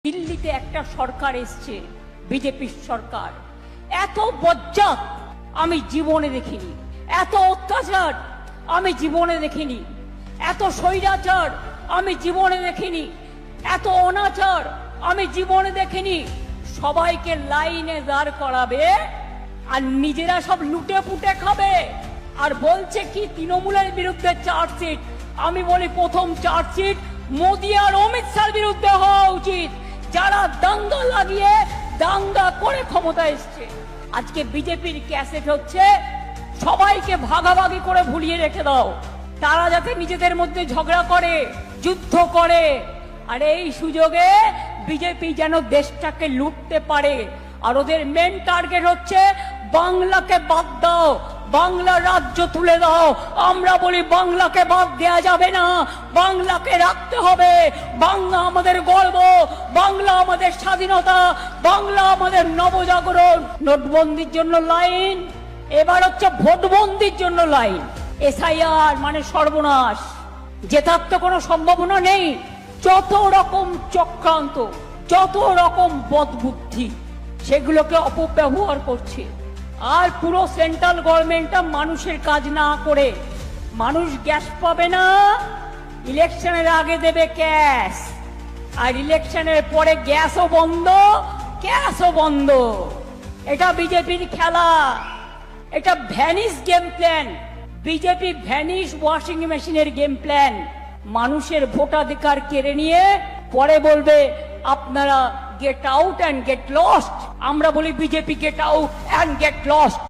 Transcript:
দিল্লিতে একটা সরকার এসছে, বিজেপির সরকার। এত বজ্জাত আমি জীবনে দেখিনি, এত অত্যাচার আমি জীবনে দেখিনি, এত স্বৈরাচার আমি জীবনে দেখিনি, এত অনাচার আমি জীবনে দেখিনি। সবাইকে লাইনে দাঁড় করাবে আর নিজেরা সব লুটে পুটে খাবে। আর বলছে কি তৃণমূলের বিরুদ্ধে চার্জশিট। আমি বলি প্রথম চার্জশিট মোদী আর অমিত শাহর বিরুদ্ধে হওয়া উচিত, যারা দাঙ্গা লাগিয়ে দাঙ্গা করে ক্ষমতা এসছে। আজকে বিজেপির ক্যাসেট হচ্ছে সবাইকে ভাগাভাগি করে ভুলিয়ে রেখে দাও, তারা যাতে নিজেদের মধ্যে ঝগড়া করে, যুদ্ধ করে। আর এই সুযোগে বিজেপি যেন দেশটাকে লুটতে পারে। আর ওদের মেন টার্গেট হচ্ছে বাংলাকে বাদ দাও, বাংলা রাজ্য তুলে দাও। আমরা বলি বাংলাকে বাদ দেয়া যাবে না, বাংলাকে রাখতে হবে। বাংলা আমাদের গর্ব, বাংলা আমাদের স্বাধীনতা, বাংলা আমাদের নবজাগরণ। নোটবন্দির জন্য লাইন, এবার হচ্ছে ভোটবন্দির জন্য লাইন। এসআইআর মানে সর্বনাশ, জেতার তো কোনো সম্ভাবনা নেই। যত রকম চক্রান্ত, যত রকম বদবুদ্ধি, সেগুলোকে অপব্যবহার করছে। আর পুরো সেন্ট্রাল গভর্নমেন্টটা মানুষের কাজ না করে, মানুষ গ্যাস পাবে না, ইলেকশনের আগে দেবে ক্যাশ, আর ইলেকশনের পরে গ্যাসও বন্ধ, ক্যাশও বন্ধ। এটা বিজেপির খেলা, এটা vanish game plan. BJP vanish washing মেশিনের গেম প্ল্যান। মানুষের ভোটাধিকার কেড়ে নিয়ে পরে বলবে আপনারা get out and get lost. আমরা বলি BJP get out and get lost.